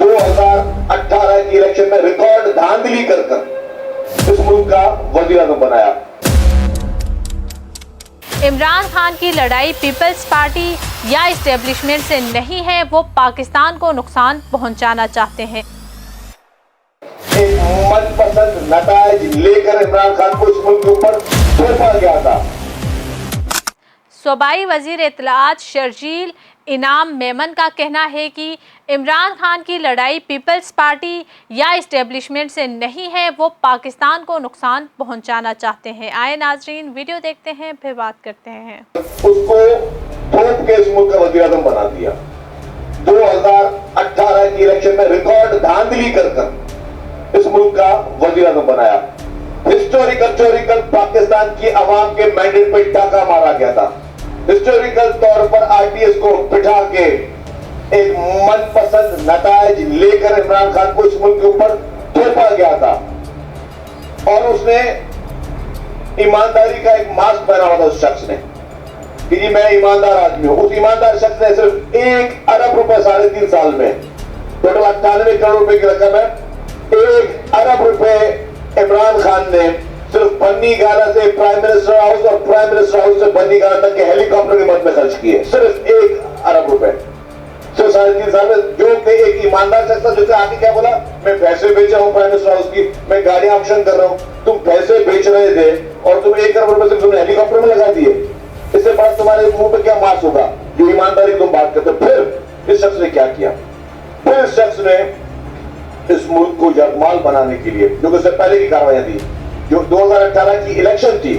2018 की इलेक्शन में रिकॉर्ड धांधली कर इस मुल्क का वजीर आज़म बनाया। इमरान खान की लड़ाई पीपल्स पार्टी या इस्टेब्लिशमेंट से नहीं है, वो पाकिस्तान को नुकसान पहुंचाना चाहते हैं। एक मनपसंद नताइज लेकर इमरान खान को इस मुल्क के ऊपर थोपा गया था। सूबाई वजीर इत्तलाआत शर्जील इनाम मेमन का कहना है कि इमरान खान की लड़ाई पीपल्स पार्टी या इस्टेब्लिशमेंट से नहीं है, वो पाकिस्तान को नुकसान पहुंचाना चाहते हैं। आए नाजरीन, वीडियो देखते हैं फिर बात करते हैं। उसको थोप के इस मुल्क का वजीर आज़म बना दिया। 2018 की इलेक्शन में रिकॉर्ड धांधली कर इस मुल्क का वजीर आज़म बनाया। हिस्टोरिकल पाकिस्तान की आवाम के मैंडेट पे डाका मारा गया था। हिस्टोरिकल तौर पर आरटीएस को बिठा के एक मनपसंद नताइज लेकर इमरान खान को इस मुल्क के ऊपर थोपा गया था और उसने ईमानदारी का एक मास्क पहना हुआ था उस शख्स ने कि जी मैं ईमानदार आदमी हूं। उस ईमानदार शख्स ने सिर्फ 1 अरब रुपए 3.5 साल में, टोटल 98 करोड़ रुपए की रकम है, 1 अरब रुपए इमरान खान ने सिर्फ बन्नी गाला से प्राइम मिनिस्टर हाउस और प्राइम मिनिस्टर हाउस से बन्नी गाला तक के हेलीकॉप्टर के मद में खर्च किए। सिर्फ 1 अरब रुपए सिर्फ 3.5 साल में। जो एक ईमानदार शख्स था जिसने आके क्या बोला, मैं पैसे बेच रहा हूँ प्राइम मिनिस्टर हाउस की, मैं गाड़ियां ऑप्शन कर रहा हूँ। तुम पैसे बेच रहे थे और तुम 1 अरब रुपए से तुमने हेलीकॉप्टर में लगा दिए। इससे बाद तुम्हारे मुंह पे क्या मार्क्स होगा जो ईमानदारी तुम बात करते। फिर इस शख्स ने क्या किया, फिर इस शख्स ने इस मुल्क को यरगमाल बनाने के लिए, जो उससे पहले की कार्रवाई थी, जो 2018 की इलेक्शन थी,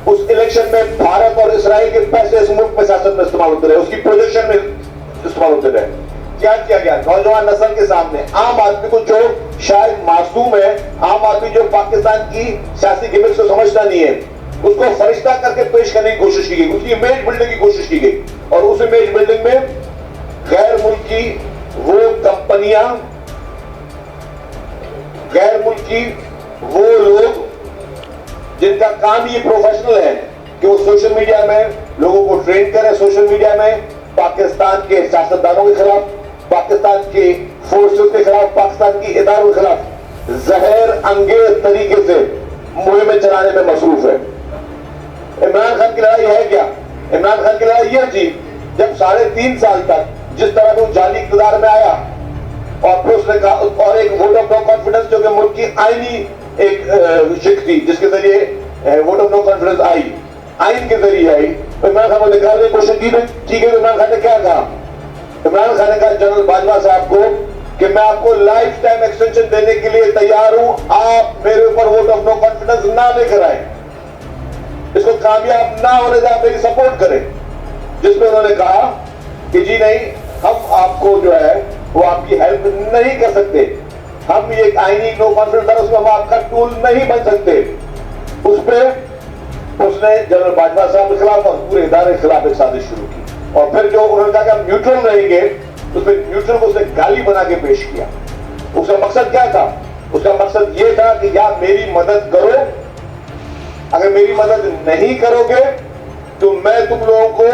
उस इलेक्शन में भारत और इस्राइल के पैसे इस मुल्क में सियासत में इस्तेमाल होते रहे, उसकी प्रोजेक्शन में इस्तेमाल होते रहे। क्या किया गया, नौजवान नस्ल के सामने आम आदमी को जो शायद मासूम है, आम आदमी जो पाकिस्तान की सियासी गिमिक्स को समझता नहीं है, उसको फरिश्ता करके पेश करने की कोशिश की गई, उसकी इमेज बिल्डिंग की कोशिश की गई। और उस इमेज बिल्डिंग में गैर मुल्की वो कंपनियां, गैर मुल्की वो लोग जिनका काम ये प्रोफेशनल है कि वो सोशल मीडिया में लोगों को ट्रेन करें, सोशल मीडिया में पाकिस्तान के सियासतदानों के खिलाफ, पाकिस्तान के फोर्सेस के खिलाफ, पाकिस्तान की इदारों के खिलाफ जहर अंगेज तरीके से मुहिमें चलाने में मसरूफ है। इमरान खान की लड़ाई है क्या? इमरान खान की लड़ाई यह थी जब 3.5 साल तक जिस तरह वो जाली इक़्तिदार में आया और फिर उसने कहा, और एक वोट ऑफ नो कॉन्फिडेंस जो कि मुल्क की आईनी एक शिक थी जिसके जरिए वोट ऑफ नो कॉन्फिडेंस आई, आइन के जरिए आई, तो इमरान खान को निकालने की कोशिश की। ठीक है, इमरान खान ने क्या कहा? इमरान खान ने कहा जनरल बाजवा साहब को कि मैं आपको लाइफ टाइम एक्सटेंशन देने के लिए तैयार हूं, आप मेरे ऊपर वोट ऑफ नो कॉन्फिडेंस ना लेकर आए, इसको कामयाब ना होने से आप मेरी सपोर्ट करें। जिसमें उन्होंने कहा कि जी नहीं, हम आपको जो है वो आपकी हेल्प नहीं कर सकते, हम ये आईनी नो कॉन्फिडेंस है उसमें हम आपका टूल नहीं बन सकते। उस पर उसने जनरल बाजवा साहब के खिलाफ और पूरे इदारे के खिलाफ एक साजिश शुरू की और फिर जो उन्होंने कहा कि हम न्यूट्रल रहेंगे, उसमें न्यूट्रल को उसने गाली बना के पेश किया। उसका मकसद क्या था? उसका मकसद ये था कि या मेरी मदद करो, अगर मेरी मदद नहीं करोगे तो मैं तुम लोगों को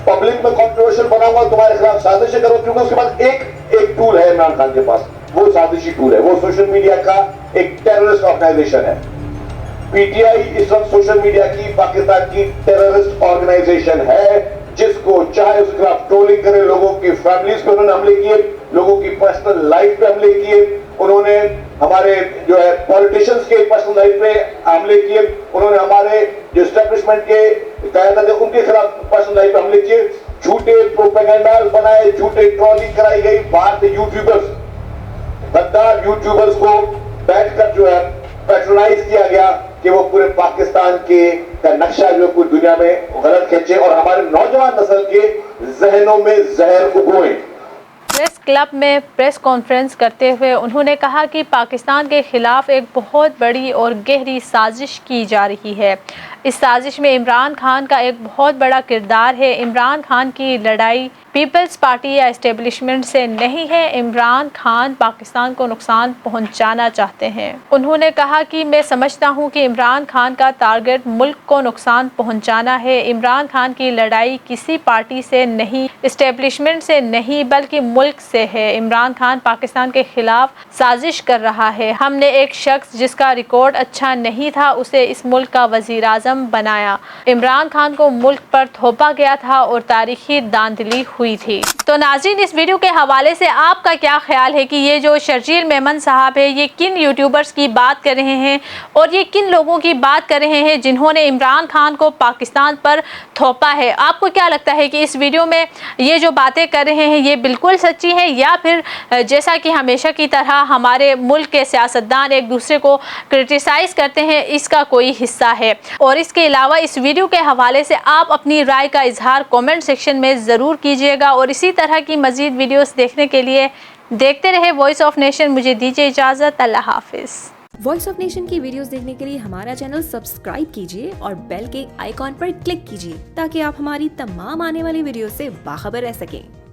पब्लिक में कंट्रोवर्शियल बनाऊंगा, तुम्हारे खिलाफ साजिशें करो। क्योंकि उसके बाद एक टूल है इमरान खान के पास, वो साजिशी टूल है, वो सोशल मीडिया का एक टेररिस्ट ऑर्गेनाइजेशन है। पीटीआई इस वक्त सोशल मीडिया की पाकिस्तान की टेररिस्ट ऑर्गेनाइजेशन है, जिसको चाहे उसके खिलाफ ट्रोलिंग करे, लोगों की फैमिलीज पे उन्होंने हमले किए, लोगों की पर्सनल लाइफ पे हमले किए, उन्होंने हमारे जो है पॉलिटिशियंस के पर्सनल लाइफ पे हमले किए, उन्होंने हमारे जो एस्टेब्लिशमेंट के कायदा थे उनके खिलाफ पर्सनल लाइफ पे हमले किए, झूठे प्रोपेगेंडास बनाए, झूठे ट्रोलिंग कराई गई, बाहर से यूट्यूबर्स, गद्दार यूट्यूबर्स को बैठकर जो है पैट्रोनाइज किया गया कि वो पूरे पाकिस्तान के का नक्शा जो पूरी दुनिया में गलत खींचे और हमारे नौजवान नस्ल के जहनों में जहर उगोए। प्रेस क्लब में प्रेस कॉन्फ्रेंस करते हुए उन्होंने कहा कि पाकिस्तान के खिलाफ एक बहुत बड़ी और गहरी साजिश की जा रही है। इस साजिश में इमरान खान का एक बहुत बड़ा किरदार है। इमरान खान की लड़ाई पीपल्स पार्टी या एस्टेब्लिशमेंट से नहीं है। इमरान खान पाकिस्तान को नुकसान पहुंचाना चाहते हैं। उन्होंने कहा कि मैं समझता हूं कि इमरान खान का टारगेट मुल्क को नुकसान पहुंचाना है। इमरान खान की लड़ाई किसी पार्टी से नहीं, एस्टेब्लिशमेंट से नहीं, बल्कि मुल्क से है। इमरान खान पाकिस्तान के खिलाफ साजिश कर रहा है। हमने एक शख्स जिसका रिकॉर्ड अच्छा नहीं था उसे इस मुल्क का वजीर आज़म बनाया। इमरान खान को मुल्क पर थोपा गया था और तारीखी दांधली हुई थी। तो नाज़रीन, इस वीडियो के हवाले से आपका क्या ख्याल है कि ये जो शर्जील मेमन साहब है ये किन यूट्यूबर्स की बात कर रहे हैं और ये किन लोगों की बात कर रहे हैं जिन्होंने इमरान खान को पाकिस्तान पर थोपा है? आपको क्या लगता है कि इस वीडियो में ये जो बातें कर रहे हैं ये बिल्कुल सच्ची है या फिर जैसा कि हमेशा की तरह हमारे मुल्क के सियासतदान एक दूसरे को क्रिटिसाइज करते हैं, इसका कोई हिस्सा है? और इसके अलावा इस वीडियो के हवाले से आप अपनी राय का इजहार कमेंट सेक्शन में ज़रूर कीजिएगा और इसी तरह की मज़ीद वीडियोस देखने के लिए देखते रहे वॉइस ऑफ नेशन। मुझे दीजिए इजाज़त। अल्लाह हाफिज़। वॉइस ऑफ नेशन की वीडियोस देखने के लिए हमारा चैनल सब्सक्राइब कीजिए और बेल के आइकॉन पर क्लिक कीजिए ताकि आप हमारी तमाम आने वाली वीडियो से बाखबर रह सकें।